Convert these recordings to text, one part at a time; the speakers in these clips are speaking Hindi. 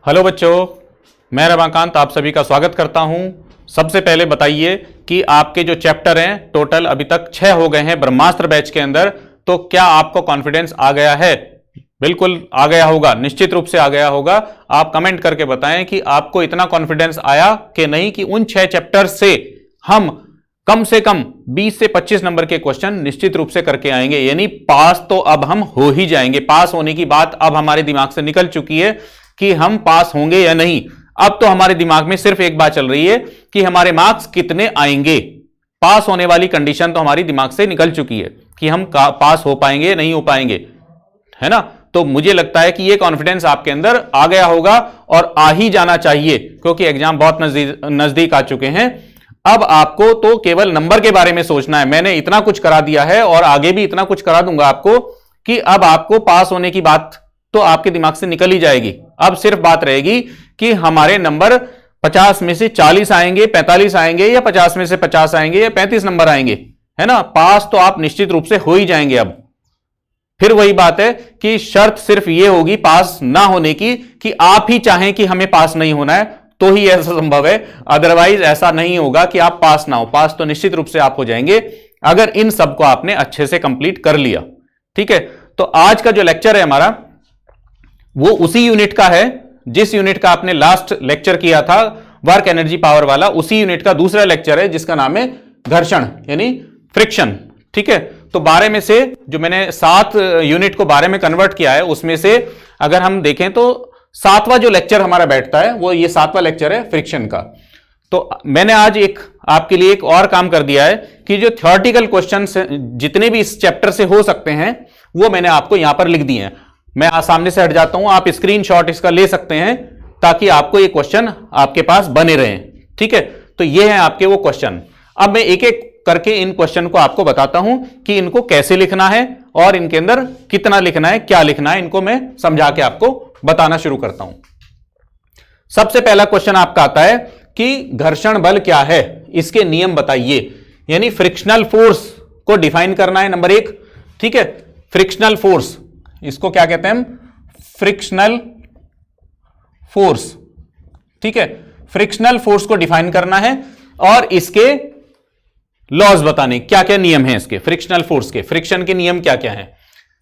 हेलो बच्चों, मैं रमाकांत आप सभी का स्वागत करता हूं। सबसे पहले बताइए कि आपके जो चैप्टर हैं टोटल अभी तक 6 हो गए हैं ब्रह्मास्त्र बैच के अंदर, तो क्या आपको कॉन्फिडेंस आ गया है? बिल्कुल आ गया होगा, निश्चित रूप से आ गया होगा। आप कमेंट करके बताएं कि आपको इतना कॉन्फिडेंस आया कि नहीं कि उन 6 चैप्टर से हम कम से कम 20 से 25 नंबर के क्वेश्चन निश्चित रूप से करके आएंगे, यानी पास तो अब हम हो ही जाएंगे। पास होने की बात अब हमारे दिमाग से निकल चुकी है कि हम पास होंगे या नहीं। अब तो हमारे दिमाग में सिर्फ एक बात चल रही है कि हमारे मार्क्स कितने आएंगे। पास होने वाली कंडीशन तो हमारी दिमाग से निकल चुकी है कि हम पास हो पाएंगे नहीं हो पाएंगे, है ना। तो मुझे लगता है कि ये कॉन्फिडेंस आपके अंदर आ गया होगा और आ ही जाना चाहिए, क्योंकि एग्जाम बहुत नजदीक आ चुके हैं। अब आपको तो केवल नंबर के बारे में सोचना है। मैंने इतना कुछ करा दिया है और आगे भी इतना कुछ करा दूंगा आपको कि अब आपको पास होने की बात तो आपके दिमाग से निकल ही जाएगी। अब सिर्फ बात रहेगी कि हमारे नंबर 50 में से 40 आएंगे, 45 आएंगे, या 50 में से 50 आएंगे, या 35 नंबर आएंगे, है ना। पास तो आप निश्चित रूप से हो ही जाएंगे। अब फिर वही बात है कि शर्त सिर्फ यह होगी पास ना होने की कि आप ही चाहें कि हमें पास नहीं होना है, तो ही ऐसा संभव है। अदरवाइज ऐसा नहीं होगा कि आप पास ना हो। पास तो निश्चित रूप से आप हो जाएंगे अगर इन सबको आपने अच्छे से कंप्लीट कर लिया। ठीक है, तो आज का जो लेक्चर है हमारा वो उसी यूनिट का है जिस यूनिट का आपने लास्ट लेक्चर किया था, वर्क एनर्जी पावर वाला। उसी यूनिट का दूसरा लेक्चर है जिसका नाम है घर्षण यानी फ्रिक्शन। ठीक है, तो 12 में से जो मैंने 7 यूनिट को 12 में कन्वर्ट किया है, उसमें से अगर हम देखें तो 7वां जो लेक्चर हमारा बैठता है वो ये 7वां लेक्चर है फ्रिक्शन का। तो मैंने आज आपके लिए एक और काम कर दिया है कि जो थ्योरेटिकल क्वेश्चन जितने भी इस चैप्टर से हो सकते हैं वो मैंने आपको यहां पर लिख दिए हैं। मैं सामने से हट जाता हूं, आप स्क्रीनशॉट इसका ले सकते हैं ताकि आपको ये क्वेश्चन आपके पास बने रहें। ठीक है, तो ये हैं आपके वो क्वेश्चन। अब मैं एक एक करके इन क्वेश्चन को आपको बताता हूं कि इनको कैसे लिखना है और इनके अंदर कितना लिखना है, क्या लिखना है, इनको मैं समझा के आपको बताना शुरू करता हूं। सबसे पहला क्वेश्चन आपका आता है कि घर्षण बल क्या है, इसके नियम बताइए। यानी फ्रिक्शनल फोर्स को डिफाइन करना है, नंबर 1। ठीक है, फ्रिक्शनल फोर्स, इसको क्या कहते हैं हम? Frictional force. ठीक है, फ्रिक्शनल फोर्स को डिफाइन करना है और इसके लॉज बताने, क्या क्या नियम हैं इसके फ्रिक्शनल फोर्स के, फ्रिक्शन के नियम क्या क्या हैं।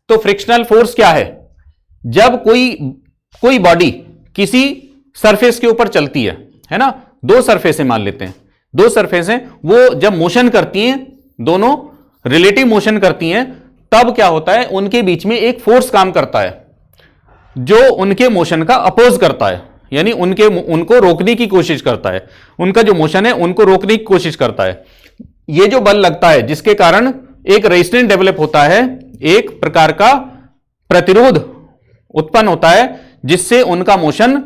तो फ्रिक्शनल फोर्स क्या है? जब कोई बॉडी किसी सरफेस के ऊपर चलती है ना, 2 सरफेस मान लेते हैं, 2 सरफेस हैं, वो जब मोशन करती हैं, दोनों रिलेटिव मोशन करती हैं, तब क्या होता है, उनके बीच में एक फोर्स काम करता है जो उनके मोशन का अपोज करता है, यानी उनको रोकने की कोशिश करता है। उनका जो मोशन है उनको रोकने की कोशिश करता है। ये जो बल लगता है जिसके कारण एक रेजिस्टेंस डेवलप होता है, एक प्रकार का प्रतिरोध उत्पन्न होता है जिससे उनका मोशन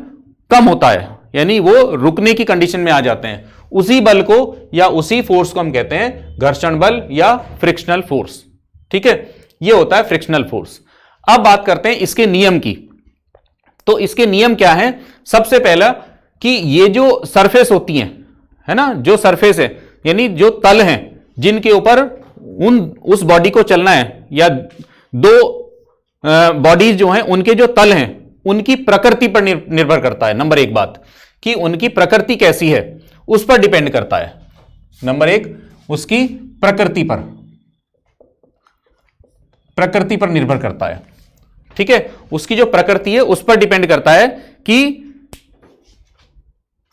कम होता है, यानी वो रुकने की कंडीशन में आ जाते हैं। उसी बल को या उसी फोर्स को हम कहते हैं घर्षण बल या फ्रिक्शनल फोर्स। ठीक है, ये होता है फ्रिक्शनल फोर्स। अब बात करते हैं इसके नियम की। तो इसके नियम क्या हैं? सबसे पहला कि ये जो सरफेस होती हैं, है ना, जो सरफेस है यानी जो तल हैं जिनके ऊपर उस बॉडी को चलना है, या 2 बॉडीज जो हैं उनके जो तल हैं उनकी प्रकृति पर निर्भर करता है। नंबर 1 बात कि उनकी प्रकृति कैसी है उस पर डिपेंड करता है। नंबर 1 उसकी प्रकृति पर निर्भर करता है। ठीक है, उसकी जो प्रकृति है उस पर डिपेंड करता है कि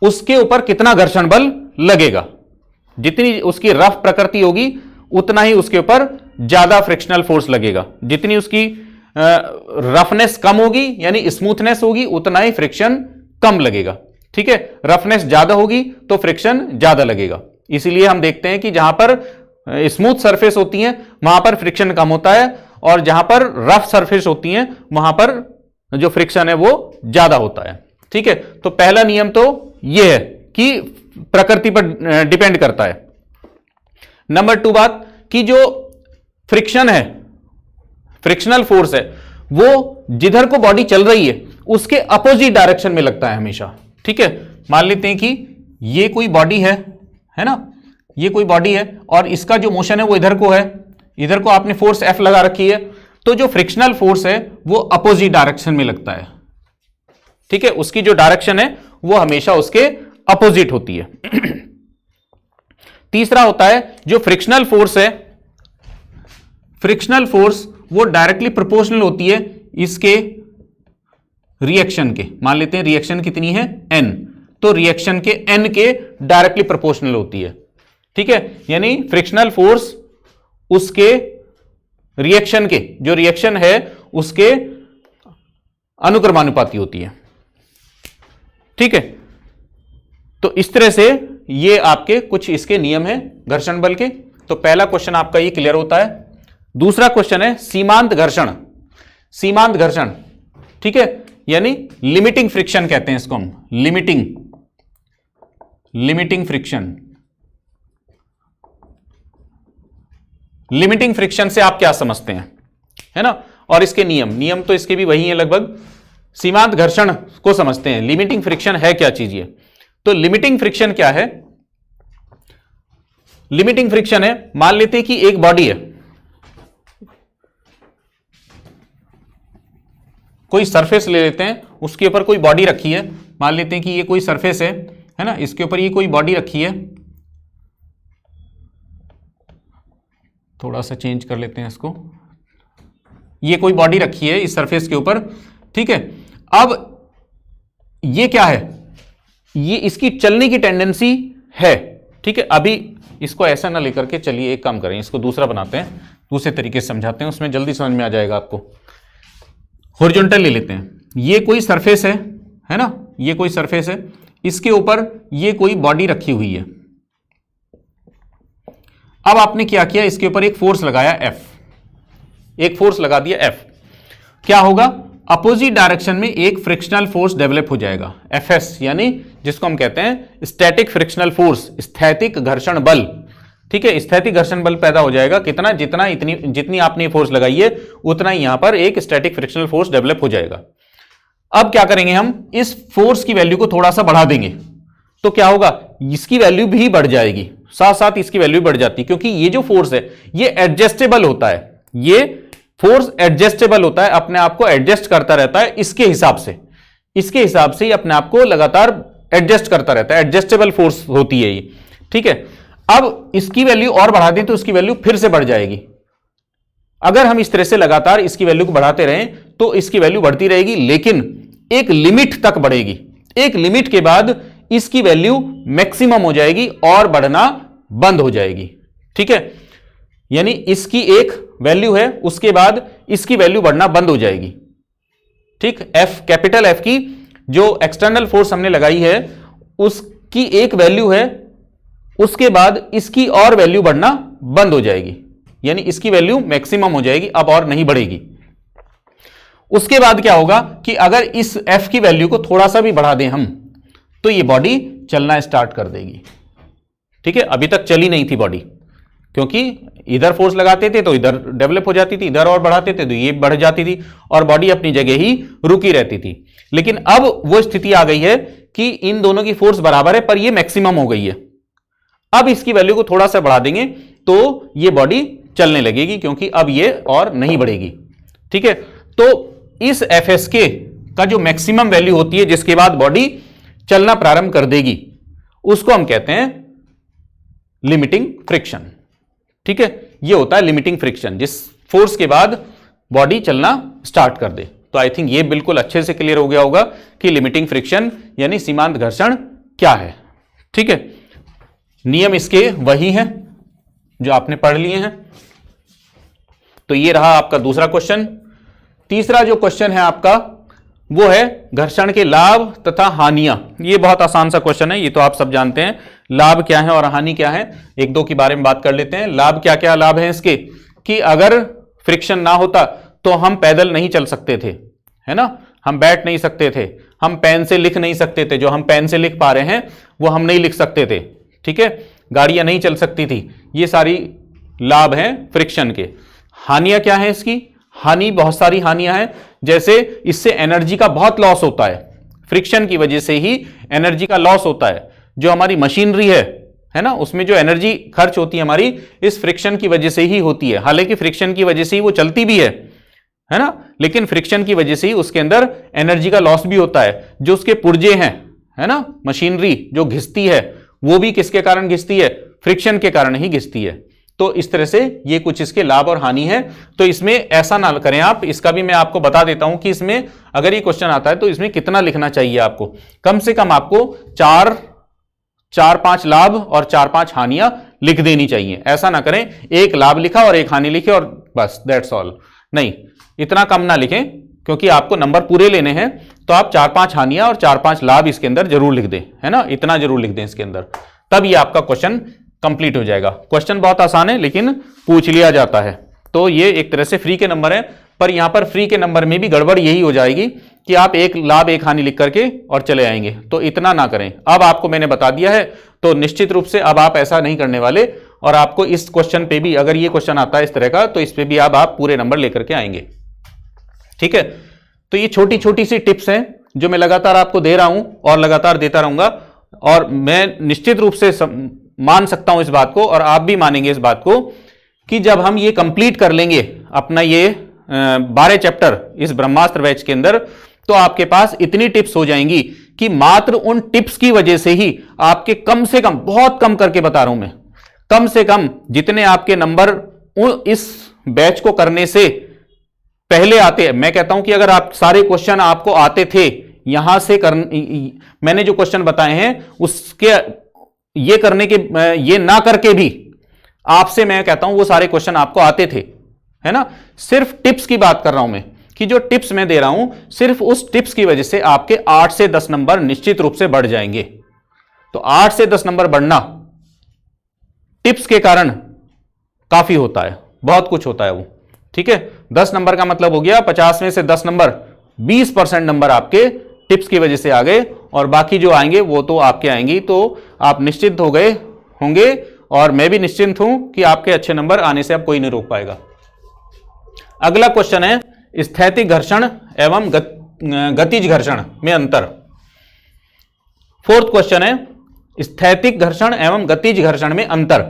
उसके ऊपर कितना घर्षण बल लगेगा। जितनी उसकी रफ प्रकृति होगी उतना ही उसके ऊपर ज्यादा फ्रिक्शनल फोर्स लगेगा। जितनी उसकी रफनेस कम होगी यानी स्मूथनेस होगी, उतना ही फ्रिक्शन कम लगेगा। ठीक है, रफनेस ज्यादा होगी तो फ्रिक्शन ज्यादा लगेगा। इसीलिए हम देखते हैं कि जहां पर स्मूथ सरफेस होती है वहां पर फ्रिक्शन कम होता है, और जहां पर रफ सरफेस होती हैं वहां पर जो फ्रिक्शन है वो ज्यादा होता है। ठीक है, तो पहला नियम तो यह है कि प्रकृति पर डिपेंड करता है। नंबर 2 बात कि जो फ्रिक्शन है, फ्रिक्शनल फोर्स है, वो जिधर को बॉडी चल रही है उसके अपोजिट डायरेक्शन में लगता है हमेशा। ठीक है, मान लेते हैं कि ये कोई बॉडी है ना, ये कोई बॉडी है और इसका जो मोशन है वो इधर को है, इधर को आपने फोर्स F लगा रखी है, तो जो फ्रिक्शनल फोर्स है वो अपोजिट डायरेक्शन में लगता है। ठीक है, उसकी जो डायरेक्शन है वो हमेशा उसके अपोजिट होती है। तीसरा होता है जो फ्रिक्शनल फोर्स है, फ्रिक्शनल फोर्स वो डायरेक्टली प्रोपोर्शनल होती है इसके रिएक्शन के। मान लेते हैं रिएक्शन कितनी है n, तो रिएक्शन के n के डायरेक्टली प्रोपोर्शनल होती है। ठीक है, यानी फ्रिक्शनल फोर्स उसके रिएक्शन के, जो रिएक्शन है उसके अनुक्रमानुपाती होती है। ठीक है, तो इस तरह से ये आपके कुछ इसके नियम हैं घर्षण बल के। तो पहला क्वेश्चन आपका ये क्लियर होता है। दूसरा क्वेश्चन है सीमांत घर्षण। सीमांत घर्षण, ठीक है, यानी लिमिटिंग फ्रिक्शन कहते हैं इसको हम, लिमिटिंग फ्रिक्शन। लिमिटिंग फ्रिक्शन से आप क्या समझते हैं, है ना, और इसके नियम तो इसके भी वही हैं लगभग। सीमांत घर्षण को समझते हैं, लिमिटिंग फ्रिक्शन है क्या चीज ये। तो लिमिटिंग फ्रिक्शन क्या है? लिमिटिंग फ्रिक्शन है, मान लेते हैं कि एक बॉडी है, कोई सरफेस ले लेते हैं, उसके ऊपर कोई बॉडी रखी है, मान लेते हैं कि ये कोई सरफेस है ना, इसके ऊपर ये कोई बॉडी रखी है। थोड़ा सा चेंज कर लेते हैं इसको, ये कोई बॉडी रखी है इस सरफेस के ऊपर, ठीक है। अब ये क्या है, ये इसकी चलने की टेंडेंसी है, ठीक है। अभी इसको ऐसा ना लेकर के चलिए एक काम करें, इसको दूसरा बनाते हैं, दूसरे तरीके से समझाते हैं, उसमें जल्दी समझ में आ जाएगा आपको। हॉरिजॉन्टल ले लेते हैं, ये कोई सरफेस है ना, ये कोई सरफेस है, इसके ऊपर ये कोई बॉडी रखी हुई है। अब आपने क्या किया, इसके ऊपर एक फोर्स लगाया F, एक फोर्स लगा दिया F, क्या होगा, अपोजिट डायरेक्शन में एक फ्रिक्शनल फोर्स डेवलप हो जाएगा Fs, यानी जिसको हम कहते हैं स्टैटिक फ्रिक्शनल फोर्स, स्थैतिक घर्षण बल। ठीक है, स्थैतिक घर्षण बल पैदा हो जाएगा, कितना, जितनी आपने फोर्स लगाई है उतना ही यहां पर एक स्टैटिक फ्रिक्शनल फोर्स डेवलप हो जाएगा। अब क्या करेंगे, हम इस फोर्स की वैल्यू को थोड़ा सा बढ़ा देंगे, तो क्या होगा, इसकी वैल्यू भी बढ़ जाएगी, साथ साथ इसकी वैल्यू बढ़ जाती है, क्योंकि ये जो फोर्स है ये एडजस्टेबल होता है, ये फोर्स एडजस्टेबल होता है, अपने आप को एडजस्ट करता रहता है, इसके हिसाब से ही अपने आप को लगातार एडजस्ट करता रहता है, एडजस्टेबल फोर्स होती है ये। ठीक है, अब इसकी वैल्यू और बढ़ा दें तो इसकी वैल्यू फिर से बढ़ जाएगी। अगर हम इस तरह से लगातार इसकी वैल्यू को बढ़ाते रहें तो इसकी वैल्यू बढ़ती रहेगी, लेकिन एक लिमिट तक बढ़ेगी, एक लिमिट के बाद इसकी वैल्यू मैक्सिमम हो जाएगी और बढ़ना बंद हो जाएगी। ठीक है, यानी इसकी एक वैल्यू है, उसके बाद इसकी वैल्यू बढ़ना बंद हो जाएगी। ठीक, F, कैपिटल F की जो एक्सटर्नल फोर्स हमने लगाई है उसकी एक वैल्यू है, उसके बाद इसकी और वैल्यू बढ़ना बंद हो जाएगी, यानी इसकी वैल्यू मैक्सिमम हो जाएगी, अब और नहीं बढ़ेगी। उसके बाद क्या होगा कि अगर इस F की वैल्यू को थोड़ा सा भी बढ़ा दें हम, तो ये बॉडी चलना स्टार्ट कर देगी। ठीक है, अभी तक चली नहीं थी बॉडी, क्योंकि इधर फोर्स लगाते थे तो इधर डेवलप हो जाती थी, इधर और बढ़ाते थे तो ये बढ़ जाती थी, और बॉडी अपनी जगह ही रुकी रहती थी। लेकिन अब वो स्थिति आ गई है कि इन दोनों की फोर्स बराबर है, पर ये मैक्सिमम हो गई है। अब इसकी वैल्यू को थोड़ा सा बढ़ा देंगे तो ये बॉडी चलने लगेगी, क्योंकि अब ये और नहीं बढ़ेगी। ठीक है, तो इस FSK का जो मैक्सिमम वैल्यू होती है, जिसके बाद बॉडी चलना प्रारंभ कर देगी, उसको हम कहते हैं लिमिटिंग फ्रिक्शन। ठीक है, ये होता है लिमिटिंग फ्रिक्शन, जिस फोर्स के बाद बॉडी चलना स्टार्ट कर दे। तो आई थिंक ये बिल्कुल अच्छे से क्लियर हो गया होगा कि लिमिटिंग फ्रिक्शन यानी सीमांत घर्षण क्या है। ठीक है, नियम इसके वही हैं जो आपने पढ़ लिए हैं। तो ये रहा आपका दूसरा क्वेश्चन। तीसरा जो क्वेश्चन है आपका वो है घर्षण के लाभ तथा हानियां। ये बहुत आसान सा क्वेश्चन है, ये तो आप सब जानते हैं, लाभ क्या है और हानि क्या है। एक दो के बारे में बात कर लेते हैं। लाभ क्या क्या लाभ है इसके, कि अगर फ्रिक्शन ना होता तो हम पैदल नहीं चल सकते थे, है ना, हम बैठ नहीं सकते थे, हम पेन से लिख नहीं सकते थे, जो हम पेन से लिख पा रहे हैं वो हम नहीं लिख सकते थे। ठीक है, गाड़ियां नहीं चल सकती थी। ये सारी लाभ हैं फ्रिक्शन के। हानियां क्या है इसकी, हानि बहुत सारी हानियां हैं, जैसे इससे एनर्जी का बहुत लॉस होता है, फ्रिक्शन की वजह से ही एनर्जी का लॉस होता है। जो हमारी मशीनरी है ना, उसमें जो एनर्जी खर्च होती है हमारी, इस फ्रिक्शन की वजह से ही होती है। हालांकि फ्रिक्शन की वजह से ही वो चलती भी है, है ना। लेकिन फ्रिक्शन की वजह से ही उसके अंदर एनर्जी का लॉस भी होता है। जो उसके पुर्जे हैं, है ना, मशीनरी जो घिसती है, वो भी किसके कारण घिसती है? फ्रिक्शन के कारण ही घिसती है। तो इस तरह से ये कुछ इसके लाभ और हानि है। तो इसमें ऐसा ना करें आप, इसका भी मैं आपको बता देता हूं कि इसमें अगर ये क्वेश्चन आता है तो इसमें कितना लिखना चाहिए आपको। कम से कम आपको 4-5 लाभ और 4-5 हानियां लिख देनी चाहिए। ऐसा ना करें एक लाभ लिखा और एक हानि लिखे और बस दैट्स ऑल, नहीं, इतना कम ना लिखें, क्योंकि आपको नंबर पूरे लेने हैं। तो आप 4-5 हानियां और 4-5 लाभ इसके अंदर जरूर लिख दें, है ना, इतना जरूर लिख दें इसके अंदर, तब ये आपका क्वेश्चन कंप्लीट हो जाएगा। क्वेश्चन बहुत आसान है लेकिन पूछ लिया जाता है। तो ये एक तरह से फ्री के नंबर है, पर यहां पर फ्री के नंबर में भी गड़बड़ यही हो जाएगी कि आप एक लाभ एक हानि लिख करके और चले आएंगे। तो इतना ना करें। अब आपको मैंने बता दिया है, तो निश्चित रूप से अब आप ऐसा नहीं करने वाले, और आपको इस क्वेश्चन पे भी, अगर ये क्वेश्चन आता है इस तरह का, तो इस पे भी अब आप पूरे नंबर लेकर के आएंगे। ठीक है, तो ये छोटी छोटी सी टिप्स हैं जो मैं लगातार आपको दे रहा हूं और लगातार देता रहूंगा, और मैं निश्चित रूप से मान सकता हूं इस बात को, और आप भी मानेंगे इस बात को, कि जब हम ये कंप्लीट कर लेंगे अपना ये 12 चैप्टर इस ब्रह्मास्त्र बैच के अंदर, तो आपके पास इतनी टिप्स हो जाएंगी कि मात्र उन टिप्स की वजह से ही आपके कम से कम, बहुत कम करके बता रहा हूं मैं, कम से कम जितने आपके नंबर इस बैच को करने से पहले आते हैं, मैं कहता हूं कि अगर आप सारे क्वेश्चन आपको आते थे यहां से मैंने जो क्वेश्चन बताए हैं उसके ये करने के, ये ना करके भी आपसे मैं कहता हूं वो सारे क्वेश्चन आपको आते थे, है ना। सिर्फ टिप्स की बात कर रहा हूं मैं, कि जो टिप्स मैं दे रहा हूं सिर्फ उस टिप्स की वजह से आपके 8 से 10 नंबर निश्चित रूप से बढ़ जाएंगे। तो 8 से 10 नंबर बढ़ना टिप्स के कारण काफी होता है, बहुत कुछ होता है वो। ठीक है, 10 नंबर का मतलब हो गया 50 में से 10 नंबर, 20% नंबर आपके टिप्स की वजह से आ गए, और बाकी जो आएंगे वो तो आपके आएंगी। तो आप निश्चिंत हो गए होंगे, और मैं भी निश्चिंत हूं कि आपके अच्छे नंबर आने से अब कोई नहीं रोक पाएगा। अगला क्वेश्चन है स्थैतिक घर्षण एवं गतिज घर्षण में अंतर। फोर्थ क्वेश्चन है स्थैतिक घर्षण एवं गतिज घर्षण में अंतर,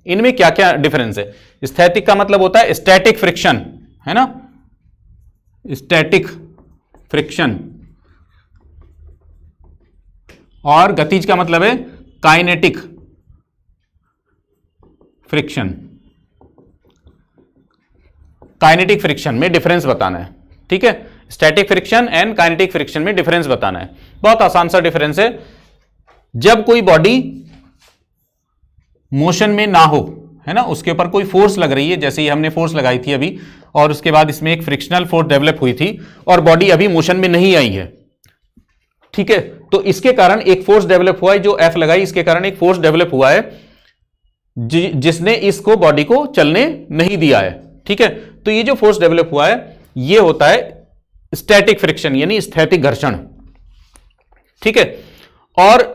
इनमें क्या क्या डिफरेंस है। स्थैतिक का मतलब होता है स्टैटिक फ्रिक्शन, है ना, स्टैटिक फ्रिक्शन, और गतिज का मतलब है काइनेटिक फ्रिक्शन। काइनेटिक फ्रिक्शन में डिफरेंस बताना है। ठीक है, static friction and kinetic friction में डिफरेंस बताना है। बहुत आसान सा डिफरेंस है। जब कोई बॉडी मोशन में ना हो, है ना, उसके ऊपर कोई फोर्स लग रही है, जैसे ही हमने फोर्स लगाई थी अभी, और उसके बाद इसमें एक फ्रिक्शनल फोर्स डेवलप हुई थी और बॉडी अभी मोशन में नहीं आई है। ठीक है, तो इसके कारण एक फोर्स डेवलप हुआ है, जो एफ लगाई, इसके कारण एक फोर्स डेवलप हुआ है जिसने इसको बॉडी को चलने नहीं दिया है। ठीक है, तो ये जो फोर्स डेवलप हुआ है ये होता है स्टैटिक फ्रिक्शन यानी स्थैतिक घर्षण। ठीक है, और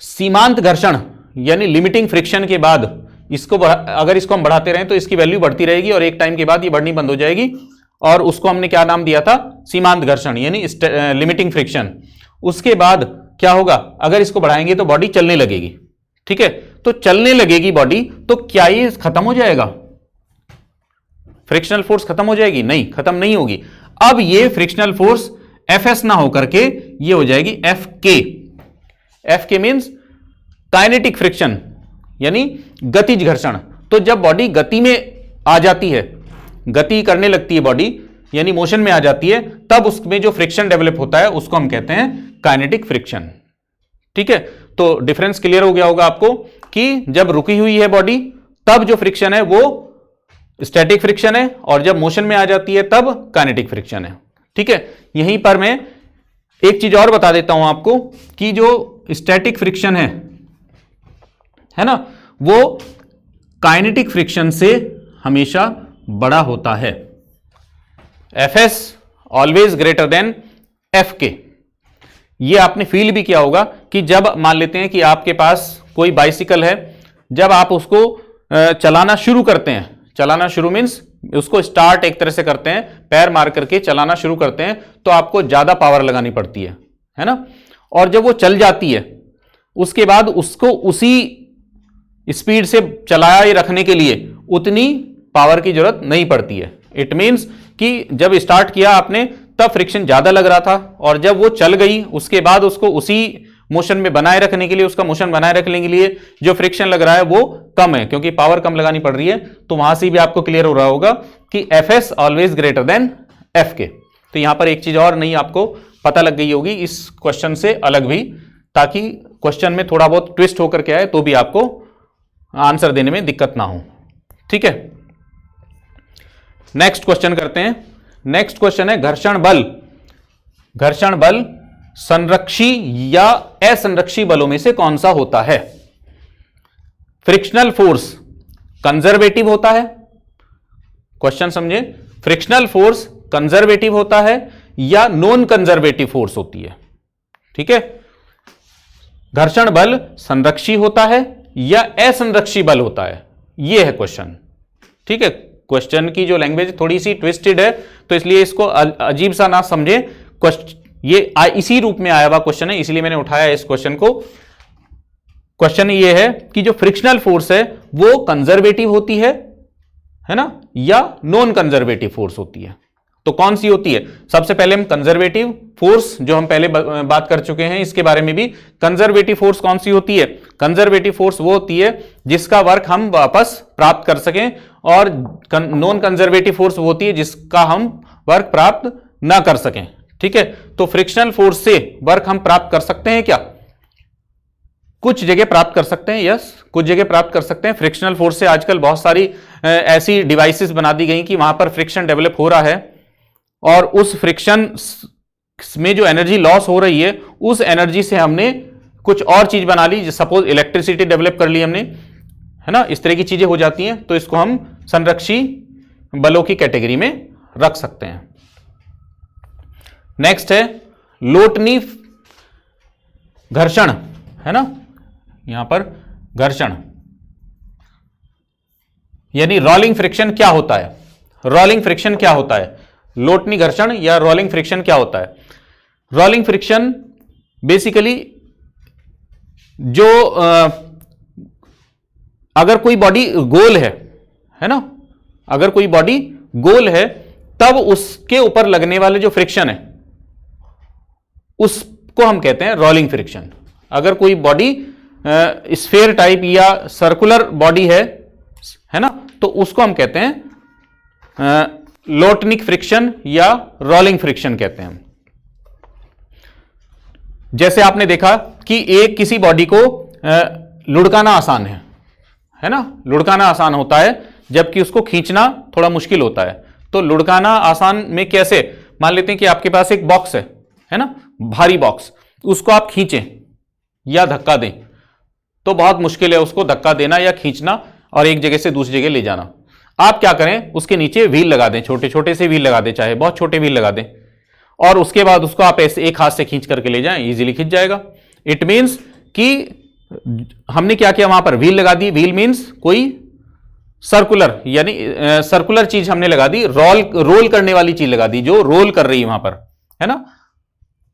सीमांत घर्षण यानी लिमिटिंग फ्रिक्शन के बाद इसको अगर इसको हम बढ़ाते रहें तो इसकी वैल्यू बढ़ती रहेगी, और एक टाइम के बाद ये बढ़नी बंद हो जाएगी, और उसको हमने क्या नाम दिया था, सीमांत घर्षण यानी लिमिटिंग फ्रिक्शन। उसके बाद क्या होगा, अगर इसको बढ़ाएंगे तो बॉडी चलने लगेगी। ठीक है, तो चलने लगेगी बॉडी, तो क्या ये खत्म हो जाएगा, फ्रिक्शनल फोर्स खत्म हो जाएगी? नहीं, खत्म नहीं होगी। अब ये फ्रिक्शनल फोर्स एफएस ना होकर के ये हो जाएगी एफ के। एफ के मीन्स काइनेटिक फ्रिक्शन यानी गतिज घर्षण। तो जब बॉडी गति में आ जाती है, गति करने लगती है बॉडी यानी मोशन में आ जाती है, तब उसमें जो फ्रिक्शन डेवलप होता है उसको हम कहते हैं काइनेटिक फ्रिक्शन। ठीक है, तो डिफरेंस क्लियर हो गया होगा आपको कि जब रुकी हुई है बॉडी तब जो फ्रिक्शन है वो स्टैटिक फ्रिक्शन है, और जब मोशन में आ जाती है तब काइनेटिक फ्रिक्शन है। ठीक है, यहीं पर मैं एक चीज और बता देता हूं आपको कि जो स्टैटिक फ्रिक्शन है ना, वो काइनेटिक फ्रिक्शन से हमेशा बड़ा होता है। Fs always greater than Fk। ये आपने फील भी किया होगा कि जब मान लेते हैं कि आपके पास कोई बाइसिकल है, जब आप उसको चलाना शुरू करते हैं, चलाना शुरू मीन्स उसको स्टार्ट एक तरह से करते हैं, पैर मार करके चलाना शुरू करते हैं, तो आपको ज्यादा पावर लगानी पड़ती है ना, और जब वो चल जाती है उसके बाद उसको उसी स्पीड से चलाए रखने के लिए उतनी पावर की जरूरत नहीं पड़ती है। इट मींस कि जब स्टार्ट किया आपने तब फ्रिक्शन ज्यादा लग रहा था, और जब वो चल गई उसके बाद उसको उसी मोशन में बनाए रखने के लिए, उसका मोशन बनाए रखने के लिए जो फ्रिक्शन लग रहा है वो कम है, क्योंकि पावर कम लगानी पड़ रही है। तो वहां से भी आपको क्लियर हो रहा होगा कि Fs always greater than Fk। तो यहां पर एक चीज और नहीं आपको पता लग गई होगी इस क्वेश्चन से अलग भी, ताकि क्वेश्चन में थोड़ा बहुत ट्विस्ट होकर के आए तो भी आपको आंसर देने में दिक्कत ना हो। ठीक है, नेक्स्ट क्वेश्चन करते हैं। नेक्स्ट क्वेश्चन है घर्षण बल। घर्षण बल संरक्षी या असंरक्षी बलों में से कौन सा होता है? फ्रिक्शनल फोर्स कंजर्वेटिव होता है, क्वेश्चन समझे, फ्रिक्शनल फोर्स कंजर्वेटिव होता है या नॉन कंजर्वेटिव फोर्स होती है? ठीक है, घर्षण बल संरक्षी होता है या असंरक्षी बल होता है, यह है क्वेश्चन। ठीक है, क्वेश्चन की जो लैंग्वेज थोड़ी सी ट्विस्टेड है, तो इसलिए इसको अजीब सा ना समझे। ये इसी रूप में आया हुआ क्वेश्चन है, इसलिए मैंने उठाया इस क्वेश्चन को। क्वेश्चन ये है कि जो फ्रिक्शनल फोर्स है वो कंजर्वेटिव होती है ना, या नॉन कंजर्वेटिव फोर्स होती है? तो कौन सी होती है? सबसे पहले हम कंजर्वेटिव फोर्स, जो हम पहले बात कर चुके हैं इसके बारे में भी, कंजर्वेटिव फोर्स कौन सी होती है? कंजर्वेटिव फोर्स वो होती है जिसका वर्क हम वापस प्राप्त कर सकें, और नॉन कंजर्वेटिव फोर्स वो होती है जिसका हम वर्क प्राप्त ना कर सकें। ठीक है, तो फ्रिक्शनल फोर्स से वर्क हम प्राप्त कर सकते हैं क्या? कुछ जगह प्राप्त कर सकते हैं, यस, कुछ जगह प्राप्त कर सकते हैं। फ्रिक्शनल फोर्स से आजकल बहुत सारी ऐसी डिवाइसेस बना दी गई कि वहां पर फ्रिक्शन डेवलप हो रहा है, और उस फ्रिक्शन में जो एनर्जी लॉस हो रही है उस एनर्जी से हमने कुछ और चीज बना ली, सपोज इलेक्ट्रिसिटी डेवलप कर ली हमने, है ना, इस तरह की चीजें हो जाती हैं, तो इसको हम संरक्षी बलों की कैटेगरी में रख सकते हैं। नेक्स्ट है लोटनी घर्षण, है ना, यहां पर घर्षण यानी रोलिंग फ्रिक्शन क्या होता है? रोलिंग फ्रिक्शन क्या होता है? लोटनी घर्षण या रोलिंग फ्रिक्शन क्या होता है? रोलिंग फ्रिक्शन बेसिकली जो अगर कोई बॉडी गोल है ना, अगर कोई बॉडी गोल है तब उसके ऊपर लगने वाले जो फ्रिक्शन है उसको हम कहते हैं रोलिंग फ्रिक्शन। अगर कोई बॉडी स्फीयर टाइप या सर्कुलर बॉडी है ना, तो उसको हम कहते हैं लोटनिक फ्रिक्शन या रोलिंग फ्रिक्शन कहते हैं। जैसे आपने देखा कि एक किसी बॉडी को लुढ़काना आसान है ना, लुढ़काना आसान होता है जबकि उसको खींचना थोड़ा मुश्किल होता है। तो लुढ़काना आसान में कैसे? मान लेते हैं कि आपके पास एक बॉक्स है ना, भारी बॉक्स, उसको आप खींचें या धक्का दें तो बहुत मुश्किल है उसको धक्का देना या खींचना और एक जगह से दूसरी जगह ले जाना। आप क्या करें, उसके नीचे व्हील लगा दें, छोटे छोटे से व्हील लगा दें, चाहे बहुत छोटे व्हील लगा दें, और उसके बाद उसको आप ऐसे एक हाथ से खींच करके ले जाएं, इजीली खींच जाएगा। इट मींस कि हमने क्या किया, वहां पर व्हील लगा दी। व्हील मींस कोई सर्कुलर यानी सर्कुलर चीज हमने लगा दी, रोल करने वाली चीज लगा दी जो रोल कर रही है वहां पर, है ना।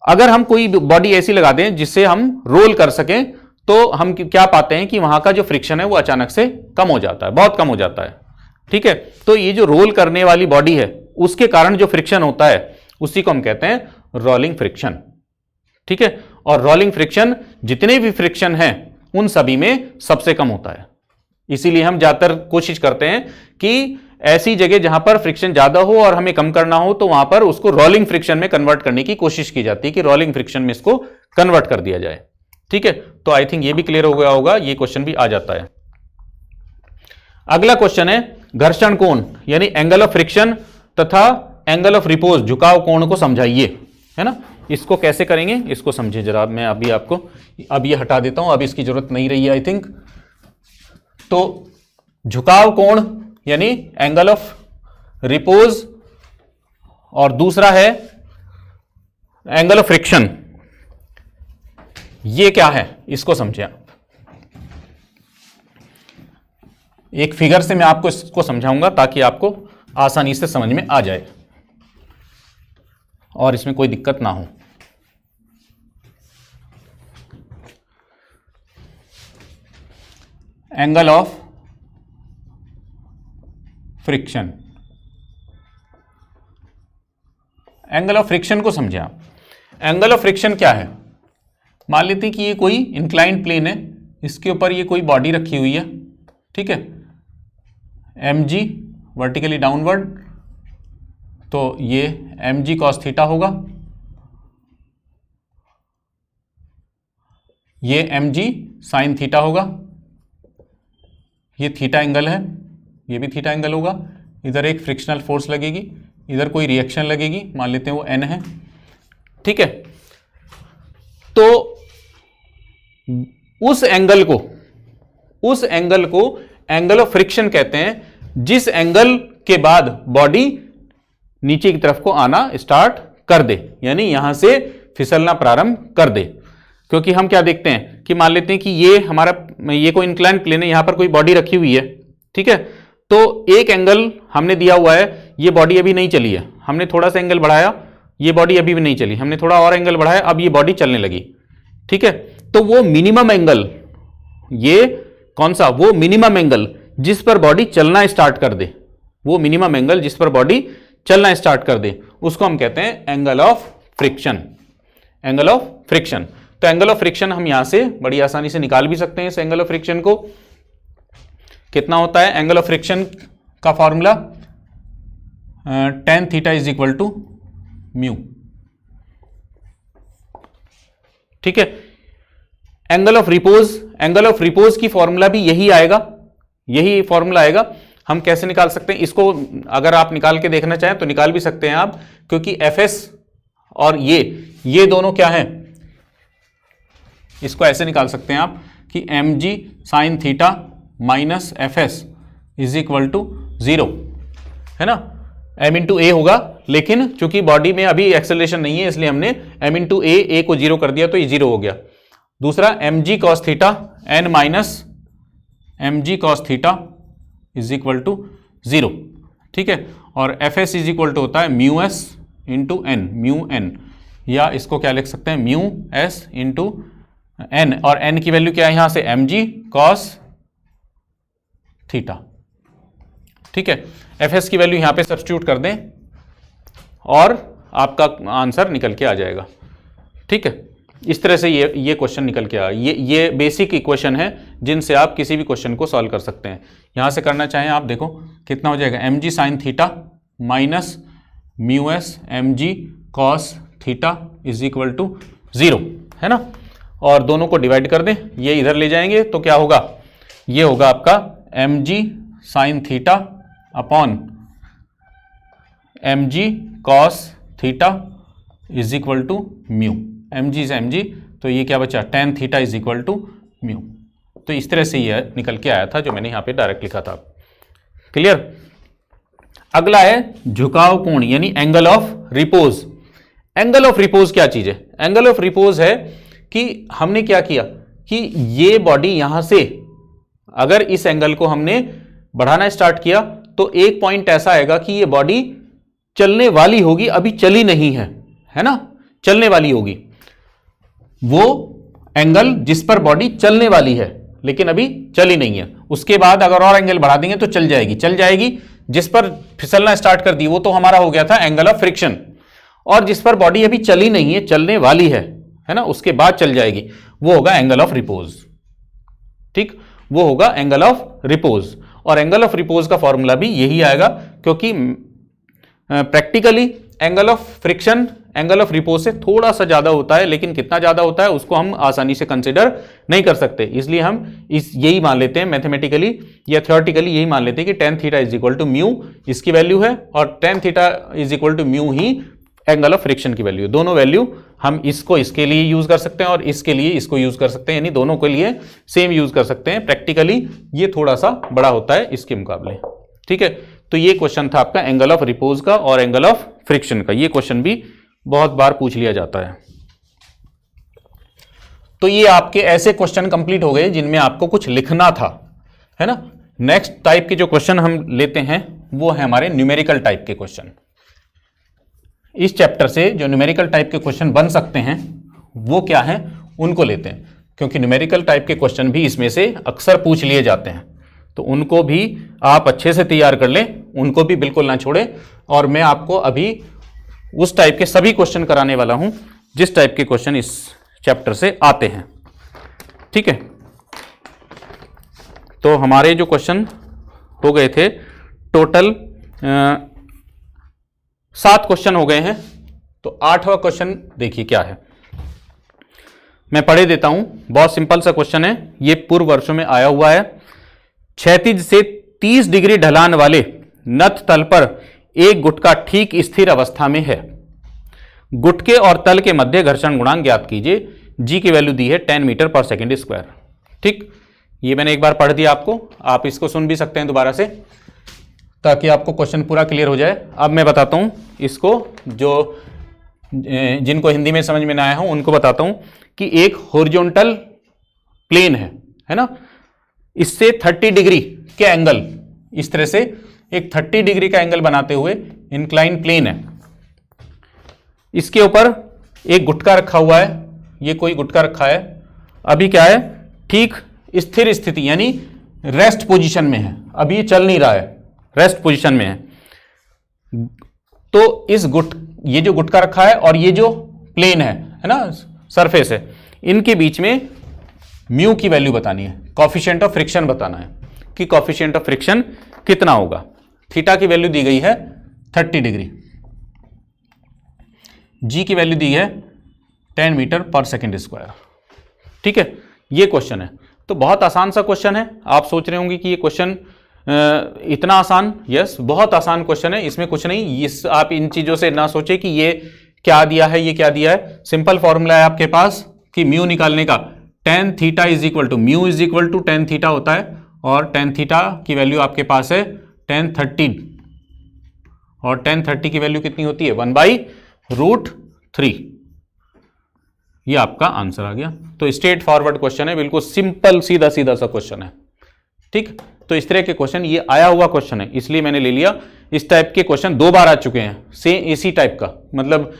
अगर हम कोई बॉडी ऐसी लगा दें जिससे हम रोल कर सकें तो हम क्या पाते हैं कि वहां का जो फ्रिक्शन है वो अचानक से कम हो जाता है, बहुत कम हो जाता है। ठीक है, तो ये जो रोल करने वाली बॉडी है उसके कारण जो फ्रिक्शन होता है उसी को हम कहते हैं रोलिंग फ्रिक्शन। ठीक है, और रोलिंग फ्रिक्शन जितने भी फ्रिक्शन हैं उन सभी में सबसे कम होता है। इसीलिए हम ज्यादातर कोशिश करते हैं कि ऐसी जगह जहां पर फ्रिक्शन ज्यादा हो और हमें कम करना हो तो वहां पर उसको रोलिंग फ्रिक्शन में कन्वर्ट करने की कोशिश की जाती है कि रोलिंग फ्रिक्शन में इसको कन्वर्ट कर दिया जाए। ठीक है, तो आई थिंक ये भी क्लियर हो गया होगा, ये क्वेश्चन भी आ जाता है। अगला क्वेश्चन है घर्षण कोण यानी एंगल ऑफ फ्रिक्शन तथा एंगल ऑफ रिपोज झुकाव कोण को समझाइए, है ना। इसको कैसे करेंगे इसको समझिए जरा। मैं अभी आपको अब ये हटा देता हूं, अब इसकी जरूरत नहीं रही है आई थिंक। तो झुकाव कोण यानी एंगल ऑफ रिपोज और दूसरा है एंगल ऑफ फ्रिक्शन, ये क्या है इसको समझिए आप। एक फिगर से मैं आपको इसको समझाऊंगा ताकि आपको आसानी से समझ में आ जाए और इसमें कोई दिक्कत ना हो। Angle of friction angle of friction को समझे आप। एंगल ऑफ फ्रिक्शन क्या है? मान लेते हैं कि ये कोई इंक्लाइंड प्लेन है, इसके ऊपर ये कोई बॉडी रखी हुई है, ठीक है, mg वर्टिकली डाउनवर्ड, तो ये mg cos थीटा होगा, ये mg sin थीटा होगा, ये थीटा एंगल है, ये भी थीटा एंगल होगा, इधर एक फ्रिक्शनल फोर्स लगेगी, इधर कोई रिएक्शन लगेगी, मान लेते हैं वो n है, ठीक है। तो उस एंगल को एंगल ऑफ फ्रिक्शन कहते हैं, जिस एंगल के बाद बॉडी नीचे की तरफ को आना स्टार्ट कर दे, यानी यहां से फिसलना प्रारंभ कर दे। क्योंकि हम क्या देखते हैं कि मान लेते हैं कि ये कोई इंक्लाइन प्लेन है, यहां पर कोई बॉडी रखी हुई है, ठीक है, तो एक एंगल हमने दिया हुआ है, ये बॉडी अभी नहीं चली है, हमने थोड़ा सा एंगल बढ़ाया, ये बॉडी अभी भी नहीं चली, हमने थोड़ा और एंगल बढ़ाया, अब ये बॉडी चलने लगी, ठीक है। तो वो मिनिमम एंगल, ये कौन सा? वो मिनिमम एंगल जिस पर बॉडी चलना स्टार्ट कर दे, वो मिनिमम एंगल जिस पर बॉडी चलना स्टार्ट कर दे, उसको हम कहते हैं angle of friction. Angle of friction. तो एंगल ऑफ फ्रिक्शन हम यहां से बड़ी आसानी से निकाल भी सकते हैं। इस एंगल ऑफ फ्रिक्शन को कितना होता है? एंगल ऑफ फ्रिक्शन का formula tan theta is equal to mu, ठीक है। एंगल ऑफ रिपोज की फॉर्मूला भी यही आएगा, यही फॉर्मूला आएगा। हम कैसे निकाल सकते हैं इसको? अगर आप निकाल के देखना चाहें तो निकाल भी सकते हैं आप, क्योंकि Fs और ये दोनों क्या है, इसको ऐसे निकाल सकते हैं आप कि mg sin theta minus Fs is equal to 0, है ना। m इंटू ए होगा, लेकिन चूंकि बॉडी में अभी एक्सेलरेशन नहीं है, इसलिए हमने m इंटू ए को 0 कर दिया, तो ये 0 हो गया। दूसरा mg cos theta n minus mg cos theta is equal to 0, ठीक है। और Fs इज इक्वल टू होता है mu S into N, mu N, या इसको क्या लिख सकते हैं? म्यू एस इंटू एन, और एन की वैल्यू क्या है यहां से? mg cos थीटा, ठीक है। Fs की वैल्यू यहां पे सब्स्टिट्यूट कर दें और आपका आंसर निकल के आ जाएगा, ठीक है। इस तरह से ये क्वेश्चन निकल के आया। ये बेसिक इक्वेशन है जिनसे आप किसी भी क्वेश्चन को सॉल्व कर सकते हैं। यहां से करना चाहें आप, देखो कितना हो जाएगा, mg sin theta minus mu S mg cos theta is equal to 0, है ना। और दोनों को डिवाइड कर दें, ये इधर ले जाएंगे तो क्या होगा? ये होगा आपका mg sin theta upon mg cos theta is equal to mu, mg से mg, तो ये क्या बचा? tan theta is equal to mu. तो इस तरह से ये निकल के आया था, जो मैंने यहां पे डायरेक्ट लिखा था। क्लियर? अगला है झुकाव कोण, यानी angle of repose. Angle of repose क्या चीज है? एंगल ऑफ रिपोज है कि हमने क्या किया कि ये बॉडी यहां से, अगर इस एंगल को हमने बढ़ाना स्टार्ट किया तो एक पॉइंट ऐसा आएगा कि ये बॉडी चलने वाली होगी, अभी चली नहीं है ना, चलने वाली होगी। वो एंगल जिस पर बॉडी चलने वाली है लेकिन अभी चली नहीं है, उसके बाद अगर और एंगल बढ़ा देंगे तो चल जाएगी। जिस पर फिसलना स्टार्ट कर दी वो तो हमारा हो गया था एंगल ऑफ फ्रिक्शन, और जिस पर बॉडी अभी चली नहीं है, चलने वाली है ना, उसके बाद चल जाएगी, वो होगा एंगल ऑफ रिपोज, ठीक, वो होगा एंगल ऑफ रिपोज। और एंगल ऑफ रिपोज का फॉर्मूला भी यही आएगा, क्योंकि practically angle of friction angle of repose से थोड़ा सा ज्यादा होता है, लेकिन कितना ज्यादा होता है उसको हम आसानी से कंसिडर नहीं कर सकते, इसलिए हम यही मान लेते हैं मैथमेटिकली या थ्योरेटिकली, यही मान लेते हैं कि tan theta is equal to mu इसकी वैल्यू है, और tan theta is equal to mu ही एंगल ऑफ फ्रिक्शन की वैल्यू। दोनों वैल्यू हम इसको इसके लिए यूज कर सकते हैं और इसके लिए इसको यूज कर सकते हैं, यानी दोनों के लिए सेम यूज कर सकते हैं। प्रैक्टिकली ये थोड़ा सा बड़ा होता है इसके मुकाबले, ठीक है। तो ये क्वेश्चन था आपका एंगल ऑफ रिपोज का और एंगल ऑफ फ्रिक्शन का। ये क्वेश्चन भी बहुत बार पूछ लिया जाता है। तो ये आपके ऐसे क्वेश्चन कंप्लीट हो गए जिनमें आपको कुछ लिखना था, है ना। नेक्स्ट टाइप के जो क्वेश्चन हम लेते हैं वो है हमारे न्यूमेरिकल टाइप के क्वेश्चन। इस चैप्टर से जो न्यूमेरिकल टाइप के क्वेश्चन बन सकते हैं वो क्या है, उनको लेते हैं, क्योंकि न्यूमेरिकल टाइप के क्वेश्चन भी इसमें से अक्सर पूछ लिए जाते हैं, तो उनको भी आप अच्छे से तैयार कर लें, उनको भी बिल्कुल ना छोड़ें। और मैं आपको अभी उस टाइप के सभी क्वेश्चन कराने वाला हूं जिस टाइप के क्वेश्चन इस चैप्टर से आते हैं। ठीक है, तो हमारे जो क्वेश्चन हो गए थे टोटल 7 क्वेश्चन हो गए हैं। तो 8वां क्वेश्चन देखिए क्या है, मैं पढ़े देता हूं। बहुत सिंपल सा क्वेश्चन है, ये पूर्व वर्षों में आया हुआ है। क्षैतिज से 30 डिग्री ढलान वाले नत तल पर एक गुटका ठीक स्थिर अवस्था में है। गुटके और तल के मध्य घर्षण गुणांक ज्ञात कीजिए। जी की वैल्यू दी है 10 मीटर पर सेकेंड स्क्वायर। ठीक, ये मैंने एक बार पढ़ दिया आपको, आप इसको सुन भी सकते हैं दोबारा से ताकि आपको क्वेश्चन पूरा क्लियर हो जाए। अब मैं बताता हूं इसको, जो जिनको हिंदी में समझ में ना आया हो उनको बताता हूं कि एक हॉरिजॉन्टल प्लेन है ना, इससे 30 डिग्री के एंगल, इस तरह से एक 30 डिग्री का एंगल बनाते हुए इंक्लाइन प्लेन है। इसके ऊपर एक गुटका रखा हुआ है, ये कोई गुटका रखा है, अभी क्या है, ठीक स्थिर स्थिति यानी रेस्ट पोजीशन में है, अभी ये चल नहीं रहा है, रेस्ट पोजीशन में है। तो ये जो गुटका रखा है और ये जो प्लेन है ना, सरफेस है, इनके बीच में म्यू की वैल्यू बतानी है, कॉफिशिएंट ऑफ फ्रिक्शन बताना है कि कॉफिशिएंट ऑफ फ्रिक्शन कितना होगा। थीटा की वैल्यू दी गई है 30 डिग्री, जी की वैल्यू दी है 10 मीटर पर सेकेंड स्क्वायर। ठीक है, ये क्वेश्चन है। तो बहुत आसान सा क्वेश्चन है। आप सोच रहे होंगे कि ये क्वेश्चन इतना आसान, यस बहुत आसान क्वेश्चन है, इसमें कुछ नहीं। आप इन चीजों से ना सोचे कि ये क्या दिया है, ये क्या दिया है। सिंपल फॉर्मूला है आपके पास कि म्यू निकालने का, tan theta is equal to mu is equal to tan theta होता है, और tan थीटा की वैल्यू आपके पास है tan 30, और tan 30 की वैल्यू कितनी होती है 1/√3। ये आपका आंसर आ गया। तो स्ट्रेट फॉरवर्ड क्वेश्चन है, बिल्कुल सिंपल सीधा सीधा सा क्वेश्चन है। ठीक, तो इस तरह के क्वेश्चन, ये आया हुआ क्वेश्चन है इसलिए मैंने ले लिया। इस टाइप के क्वेश्चन 2 बार आ चुके हैं, सेम इसी टाइप का, मतलब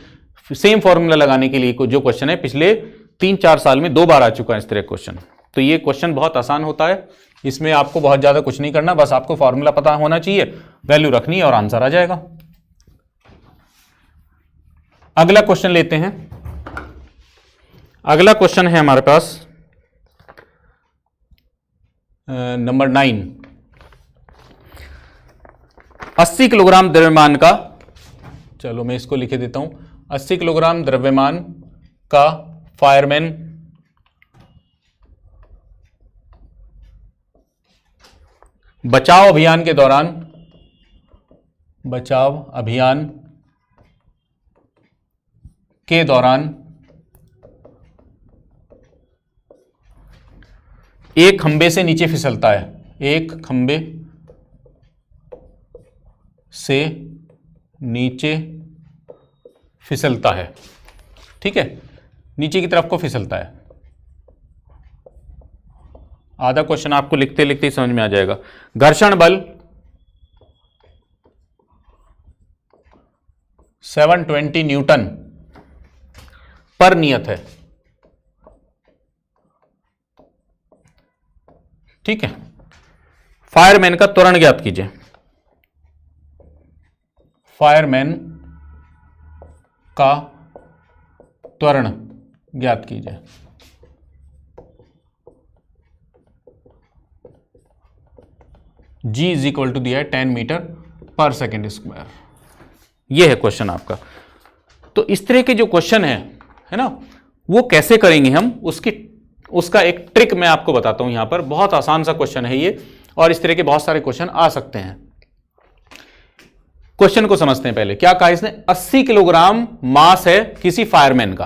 सेम फॉर्मूला लगाने के लिए जो क्वेश्चन है पिछले 3-4 साल में 2 बार आ चुका है इस तरह क्वेश्चन। तो ये क्वेश्चन बहुत आसान होता है, इसमें आपको बहुत ज्यादा कुछ नहीं करना, बस आपको फॉर्मूला पता होना चाहिए, वैल्यू रखनी है और आंसर आ जाएगा। अगला क्वेश्चन लेते हैं। अगला क्वेश्चन है हमारे पास नंबर 9। 80 किलोग्राम द्रव्यमान का, चलो मैं इसको लिखे देता हूं, 80 किलोग्राम द्रव्यमान का फायरमैन बचाव अभियान के दौरान एक खंबे से नीचे फिसलता है, एक खंबे से नीचे फिसलता है। ठीक है, नीचे की तरफ को फिसलता है। आधा क्वेश्चन आपको लिखते लिखते ही समझ में आ जाएगा। घर्षण बल 720 न्यूटन पर नियत है। ठीक है, फायरमैन का त्वरण ज्ञात कीजिए। फायरमैन का त्वरण ज्ञात कीजिए। जी इज इक्वल टू दिया है 10 मीटर पर सेकेंड स्क्वायर। यह है क्वेश्चन आपका। तो इस तरह के जो क्वेश्चन है ना, वो कैसे करेंगे हम, उसका एक ट्रिक मैं आपको बताता हूं। यहां पर बहुत आसान सा क्वेश्चन है ये, और इस तरह के बहुत सारे क्वेश्चन आ सकते हैं। क्वेश्चन को समझते हैं पहले। क्या कहा इसने, 80 किलोग्राम मास है किसी फायरमैन का,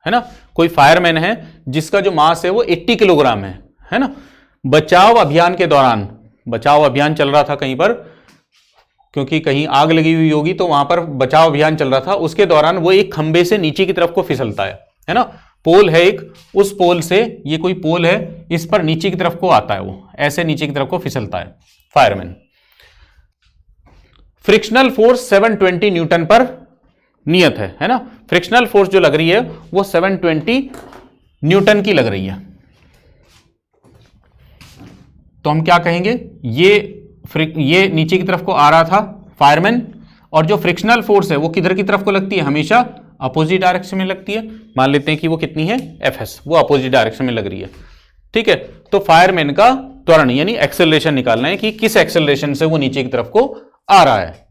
है ना, कोई फायरमैन है जिसका जो मास है वो 80 किलोग्राम है ना। बचाव अभियान के दौरान, बचाव अभियान चल रहा था कहीं पर, क्योंकि कहीं आग लगी हुई होगी तो वहां पर बचाव अभियान चल रहा था, उसके दौरान वो एक खंबे से नीचे की तरफ को फिसलता है ना। पोल है एक, उस पोल से, ये कोई पोल है, इस पर नीचे की तरफ को आता है, वो ऐसे नीचे की तरफ को फिसलता है फायरमैन। फ्रिक्शनल फोर्स 720 न्यूटन पर नियत है ना। फ्रिक्शनल फोर्स जो लग रही है वो 720 न्यूटन की लग रही है। तो हम क्या कहेंगे, ये नीचे की तरफ को आ रहा था फायरमैन, और जो फ्रिक्शनल फोर्स है वो किधर की तरफ को लगती है, हमेशा अपोजिट डायरेक्शन में लगती है। मान लेते हैं कि वो कितनी है, Fs, वो अपोजिट डायरेक्शन में लग रही है। ठीक है, तो फायरमैन का त्वरण यानी एक्सेलरेशन निकालना है कि किस एक्सेलरेशन से वो नीचे की तरफ को आ रहा है।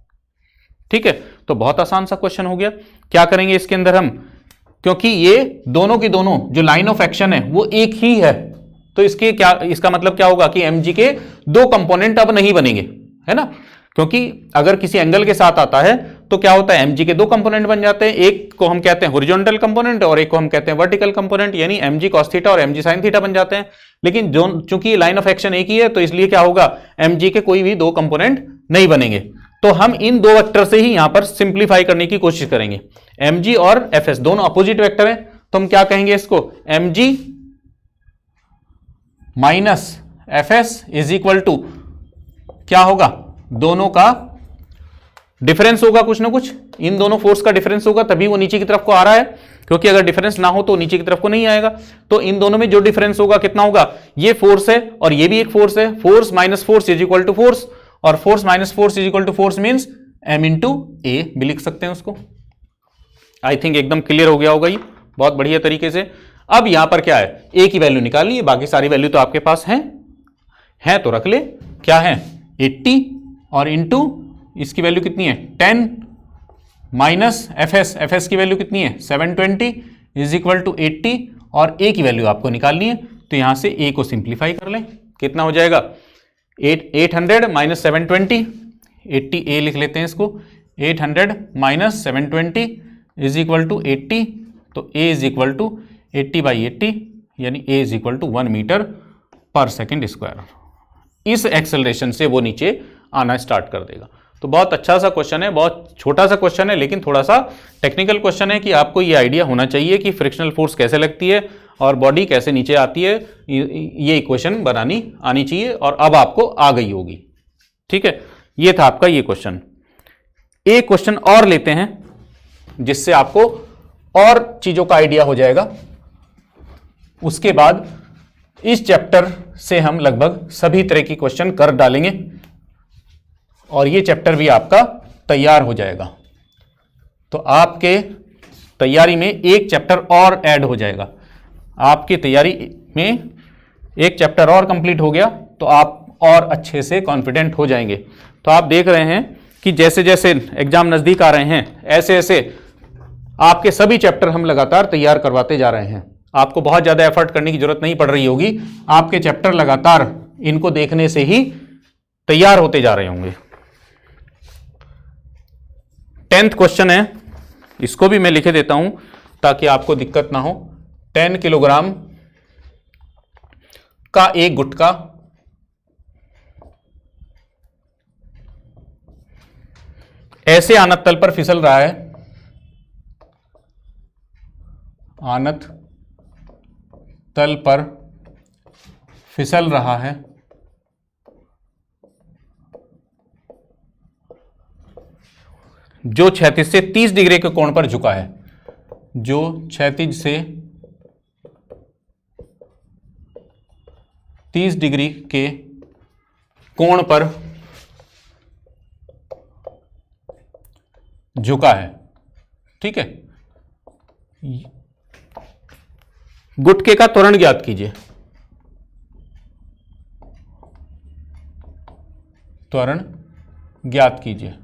ठीक है, तो बहुत आसान सा क्वेश्चन हो गया। क्या करेंगे इसके अंदर हम, क्योंकि ये दोनों की दोनों जो लाइन ऑफ एक्शन है वो एक ही है, तो इसका मतलब क्या होगा कि mg के दो कंपोनेंट अब नहीं बनेंगे, है ना। क्योंकि अगर किसी एंगल के साथ आता है तो क्या होता है, mg के दो कंपोनेंट बन जाते हैं, एक को हम कहते हैं हॉरिजॉन्टल कंपोनेंट और एक को हम कहते हैं वर्टिकल कंपोनेंट, यानी mg cos थीटा और mg sin थीटा बन जाते हैं। लेकिन जो चूंकि लाइन ऑफ एक्शन एक ही है तो इसलिए क्या होगा, mg के कोई भी दो कंपोनेंट नहीं बनेंगे। तो हम इन दो वेक्टर से ही यहां पर सिंप्लीफाई करने की कोशिश करेंगे। mg और fs दोनों अपोजिट वेक्टर हैं, तो हम क्या कहेंगे इसको, mg minus fs is equal to क्या होगा, दोनों का डिफरेंस होगा कुछ ना कुछ, इन दोनों फोर्स का डिफरेंस होगा तभी वो नीचे की तरफ को आ रहा है, क्योंकि अगर डिफरेंस ना हो तो नीचे की तरफ को नहीं आएगा। तो इन दोनों में जो डिफरेंस होगा कितना होगा, ये फोर्स है और ये भी एक फोर्स है, force minus force is equal to force, और force minus force is equal to force means m into A भी लिख सकते हैं उसको। आई थिंक एकदम क्लियर हो गया होगा ये बहुत बढ़िया तरीके से। अब यहां पर क्या है, ए की वैल्यू निकालनी है, बाकी सारी वैल्यू तो आपके पास है तो रख ले। क्या है, 80 और इंटू इसकी वैल्यू कितनी है 10 माइनस fs की वैल्यू कितनी है 720 इज इक्वल टू 80 और a की वैल्यू आपको निकालनी है। तो यहां से a को सिंप्लीफाई कर लें, कितना हो जाएगा 800 माइनस 720, 80a लिख लेते हैं इसको, 800 माइनस 720 इज इक्वल टू 80, तो a इज इक्वल टू 80/80 यानी a is equal to 1 metre पर सेकेंड स्क्वायर। इस एक्सेलरेशन से वो नीचे आना स्टार्ट कर देगा। तो बहुत अच्छा सा क्वेश्चन है, बहुत छोटा सा क्वेश्चन है लेकिन थोड़ा सा टेक्निकल क्वेश्चन है कि आपको ये आइडिया होना चाहिए कि फ्रिक्शनल फोर्स कैसे लगती है और बॉडी कैसे नीचे आती है, ये इक्वेशन बनानी आनी चाहिए और अब आपको आ गई होगी। ठीक है, ये था आपका ये क्वेश्चन। एक क्वेश्चन और लेते हैं जिससे आपको और चीजों का आइडिया हो जाएगा। उसके बाद इस चैप्टर से हम लगभग सभी तरह की क्वेश्चन कर डालेंगे और ये चैप्टर भी आपका तैयार हो जाएगा। तो आपके तैयारी में एक चैप्टर और ऐड हो जाएगा, आपकी तैयारी में एक चैप्टर और कंप्लीट हो गया तो आप और अच्छे से कॉन्फिडेंट हो जाएंगे। तो आप देख रहे हैं कि जैसे जैसे एग्जाम नज़दीक आ रहे हैं ऐसे ऐसे आपके सभी चैप्टर हम लगातार तैयार करवाते जा रहे हैं। आपको बहुत ज़्यादा एफर्ट करने की जरूरत नहीं पड़ रही होगी, आपके चैप्टर लगातार इनको देखने से ही तैयार होते जा रहे होंगे। 10th क्वेश्चन है, इसको भी मैं लिखे देता हूं ताकि आपको दिक्कत ना हो। 10 किलोग्राम का एक गुटका ऐसे आनत तल पर फिसल रहा है, आनत तल पर फिसल रहा है जो क्षैतिज से 30 डिग्री के कोण पर झुका है, जो क्षैतिज से 30 डिग्री के कोण पर झुका है। ठीक है, गुटके का त्वरण ज्ञात कीजिए। त्वरण ज्ञात कीजिए।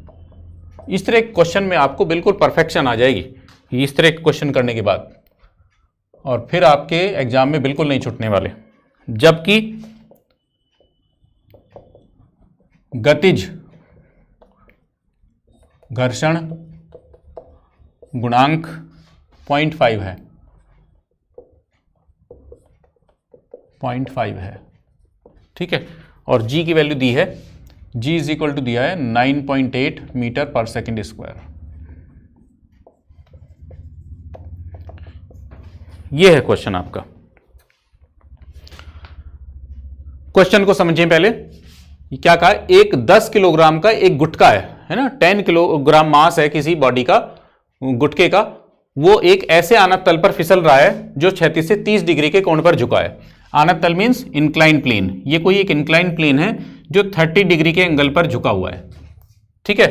इस तरह के क्वेश्चन में आपको बिल्कुल परफेक्शन आ जाएगी इस तरह के क्वेश्चन करने के बाद, और फिर आपके एग्जाम में बिल्कुल नहीं छूटने वाले। जबकि गतिज घर्षण गुणांक 0.5 है, 0.5 है। ठीक है, और जी की वैल्यू दी है, जी इज इक्वल टू दिया है 9.8 मीटर पर सेकेंड स्क्वायर। यह है क्वेश्चन आपका। क्वेश्चन को समझें पहले। क्या कहा, एक 10 किलोग्राम का एक गुटका है ना, 10 किलोग्राम मास है किसी बॉडी का, गुटके का, वो एक ऐसे आनत तल पर फिसल रहा है जो क्षैतिज से 30 डिग्री के कोण पर झुका है। आनत तल मीन्स इंक्लाइन प्लेन, ये कोई एक इंक्लाइन प्लेन है जो 30 डिग्री के एंगल पर झुका हुआ है। ठीक है,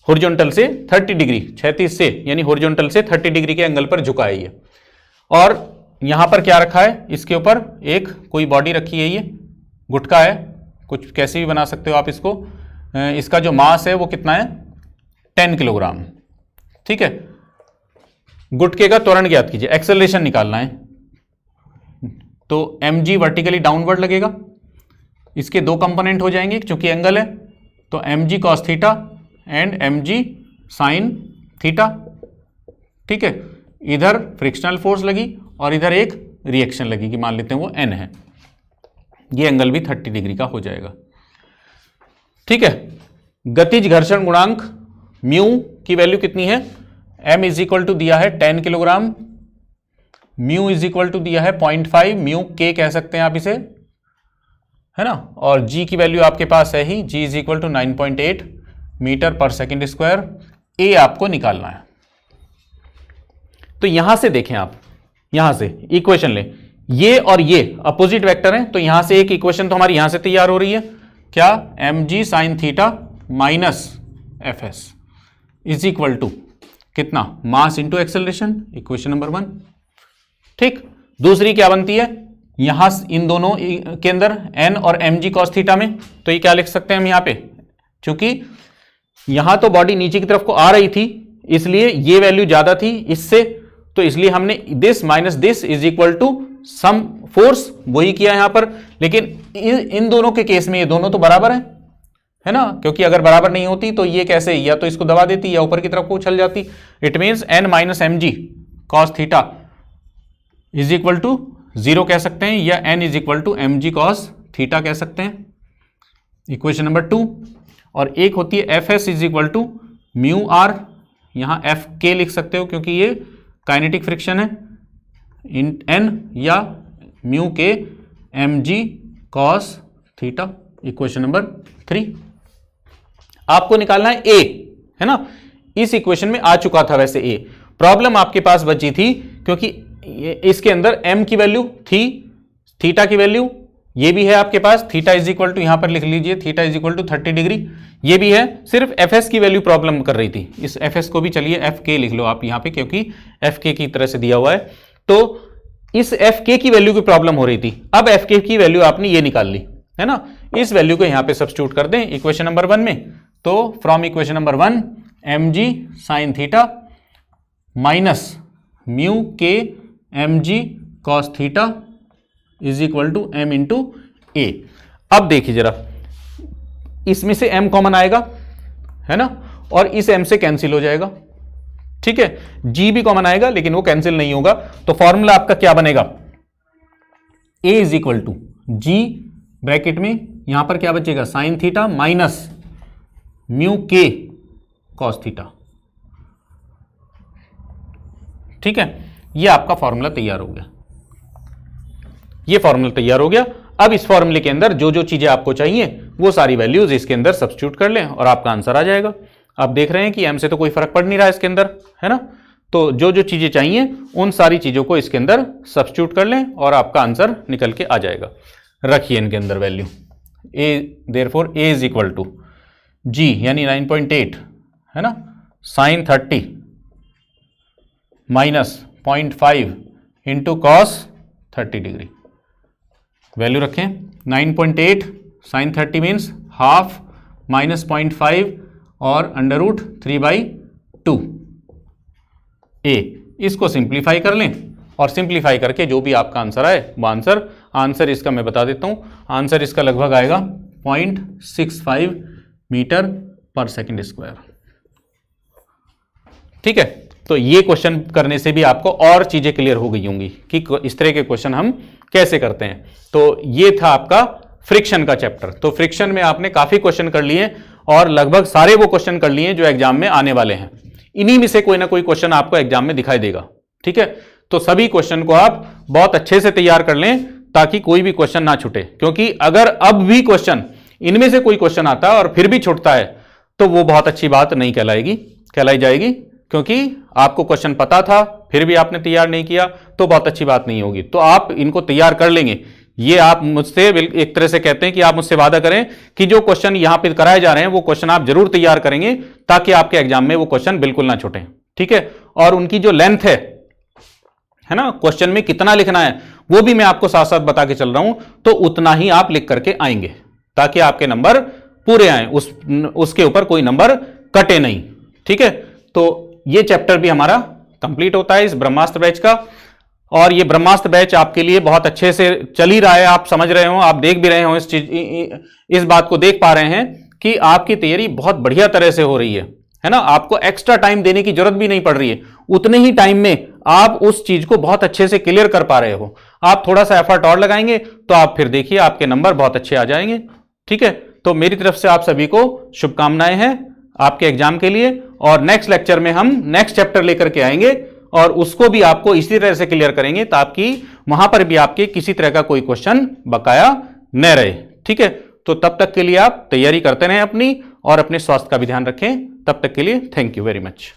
हॉरिजॉन्टल से 30 डिग्री, क्षैतिज से यानी हॉरिजॉन्टल से 30 डिग्री के एंगल पर झुका है ये। और यहां पर क्या रखा है, इसके ऊपर एक कोई बॉडी रखी है, ये गुटका है, कुछ कैसे भी बना सकते हो आप इसको। इसका जो मास है वो कितना है, 10 किलोग्राम। ठीक है, गुटके का त्वरण ज्ञात कीजिए, एक्सेलरेशन निकालना है। तो mg वर्टिकली डाउनवर्ड लगेगा, इसके दो कंपोनेंट हो जाएंगे क्योंकि एंगल है, तो mg cos theta and mg sin theta. ठीक है, इधर फ्रिक्शनल फोर्स लगी और इधर एक रिएक्शन लगी कि मान लेते हैं वो n है, ये एंगल भी 30 डिग्री का हो जाएगा। ठीक है, गतिज घर्षण गुणांक म्यू की वैल्यू कितनी है, m इज इक्वल टू दिया है 10 किलोग्राम, म्यू इज इक्वल टू दिया है 0.5, म्यू k कह सकते हैं आप इसे, है ना। और g की वैल्यू आपके पास है ही, g is equal to 9.8 metre पर सेकेंड स्क्वायर। a आपको निकालना है। तो यहां से देखें आप, यहां से इक्वेशन लें, ये और ये अपोजिट वेक्टर हैं, तो यहां से एक इक्वेशन तो हमारी यहां से तैयार हो रही है, क्या, mg sin theta minus fs is equal to कितना, mass into acceleration, equation number 1। ठीक, दूसरी क्या बनती है, यहां इन दोनों के अंदर n और mg cos थीटा में, तो ये क्या लिख सकते हैं हम यहां पे, क्योंकि यहां तो बॉडी नीचे की तरफ को आ रही थी इसलिए ये वैल्यू ज्यादा थी इससे, तो इसलिए हमने this minus this is equal to some force, वही किया यहां पर। लेकिन इन दोनों के केस में ये दोनों तो बराबर है ना, क्योंकि अगर बराबर नहीं होती तो ये कैसे, या तो इसको दबा देती या ऊपर की तरफ को उछल जाती। It means n minus M G cos theta is equal to 0 कह सकते हैं, या n is equal to M G cos theta कह सकते हैं, इक्वेशन नंबर 2। और एक होती है F S is equal to mu R, यहां एफ के लिख सकते हो क्योंकि ये काइनेटिक फ्रिक्शन है, इन एन, या mu K M G cos theta, equation number 3। आपको निकालना है ए, है ना। इस इक्वेशन में आ चुका था वैसे ए, प्रॉब्लम आपके पास बची थी क्योंकि इसके अंदर m की वैल्यू थी, थीटा की वैल्यू ये भी है आपके पास, थीटा इज इक्वल टू, यहां पर लिख लीजिए theta is equal to 30 degree, ये भी है, सिर्फ fs की वैल्यू प्रॉब्लम कर रही थी। इस fs को भी चलिए fk लिख लो आप यहां पे, क्योंकि fk की तरह से दिया हुआ है, तो इस fk की वैल्यू की प्रॉब्लम हो रही थी। अब fk की वैल्यू आपने ये निकाल ली, है ना, इस वैल्यू को यहां पे सब्स्टिट्यूट कर दें इक्वेशन नंबर 1 में। तो from equation number 1 mg sin theta minus mu K mg cos theta is equal to m into A. अब देखिए जरा, इसमें से m कॉमन आएगा, है ना, और इस m से कैंसिल हो जाएगा। ठीक है, g भी कॉमन आएगा लेकिन वो कैंसिल नहीं होगा, तो फॉर्मूला आपका क्या बनेगा, a is equal to g bracket में यहां पर क्या बचेगा, sine theta minus mu K cos theta. ठीक है, ये आपका फॉर्मूला तैयार हो गया, ये फॉर्मूला तैयार हो गया। अब इस फॉर्मूले के अंदर जो जो चीजें आपको चाहिए वो सारी वैल्यूज इसके अंदर सब्स्टिट्यूट कर लें और आपका आंसर आ जाएगा। आप देख रहे हैं कि m से तो कोई फर्क पड़ नहीं रहा है इसके अंदर, है ना, तो जो जो चीजें चाहिए उन सारी चीजों को इसके अंदर सब्स्टिट्यूट कर लें और आपका आंसर निकल के आ जाएगा। रखिए इनके अंदर value, a therefore a is equal to g यानी 9.8, है ना, sine 30 minus 0.5 into cos 30 degree. Value रखें 9.8 साइन 30 मीन्स हाफ माइनस 0.5 और अंडर रूट 3/2 ए। इसको सिंप्लीफाई कर लें और सिंप्लीफाई करके जो भी आपका आंसर आए वो आंसर इसका मैं बता देता हूं, आंसर इसका लगभग आएगा 0.65 मीटर पर सेकेंड स्क्वायर। ठीक है, तो ये क्वेश्चन करने से भी आपको और चीजें क्लियर हो गई होंगी कि इस तरह के क्वेश्चन हम कैसे करते हैं। तो ये था आपका फ्रिक्शन का चैप्टर। तो फ्रिक्शन में आपने काफी क्वेश्चन कर लिए और लगभग सारे वो क्वेश्चन कर लिए जो एग्जाम में आने वाले हैं। इन्हीं में से कोई ना कोई क्वेश्चन आपको एग्जाम में दिखाई देगा। ठीक है, तो सभी क्वेश्चन को आप बहुत अच्छे से तैयार कर लें ताकि कोई भी क्वेश्चन ना छूटे, क्योंकि अगर अब भी क्वेश्चन इनमें से कोई क्वेश्चन आता है और फिर भी छूटता है तो वो बहुत अच्छी बात नहीं कहलाई जाएगी, क्योंकि आपको क्वेश्चन पता था फिर भी आपने तैयार नहीं किया तो बहुत अच्छी बात नहीं होगी। तो आप इनको तैयार कर लेंगे, ये आप मुझसे एक तरह से कहते हैं कि आप मुझसे वादा करें कि जो क्वेश्चन यहां पे कराए जा रहे हैं वो क्वेश्चन आप जरूर तैयार करेंगे ताकि आपके एग्जाम में वो क्वेश्चन बिल्कुल ना छूटे। ठीक है, और उनकी जो लेंथ है ना, क्वेश्चन में कितना लिखना है वो भी मैं आपको साथ साथ बता के चल रहा हूं, तो उतना ही आप लिख करके आएंगे ताकि आपके नंबर पूरे आए, उसके ऊपर कोई नंबर कटे नहीं। ठीक है, तो ये चैप्टर भी हमारा कंप्लीट होता है इस ब्रह्मास्त्र बैच का। और ये ब्रह्मास्त्र बैच आपके लिए बहुत अच्छे से चल ही रहा है, आप समझ रहे हो, आप देख भी रहे हो, इस बात को देख पा रहे हैं कि आपकी तैयारी बहुत बढ़िया तरह से हो रही है ना। आपको एक्स्ट्रा टाइम देने की जरूरत भी नहीं पड़ रही है, उतने ही टाइम में आप उस चीज को बहुत अच्छे से क्लियर कर पा रहे हो। आप थोड़ा सा एफर्ट और लगाएंगे तो आप फिर देखिए आपके नंबर बहुत अच्छे आ जाएंगे। ठीक है, तो मेरी तरफ से आप सभी को शुभकामनाएं हैं आपके एग्जाम के लिए। और नेक्स्ट लेक्चर में हम नेक्स्ट चैप्टर लेकर के आएंगे और उसको भी आपको इसी तरह से क्लियर करेंगे ताकि वहां पर भी आपके किसी तरह का कोई क्वेश्चन बकाया न रहे। ठीक है, तो तब तक के लिए आप तैयारी करते रहें अपनी, और अपने स्वास्थ्य का भी ध्यान रखें। तब तक के लिए थैंक यू वेरी मच।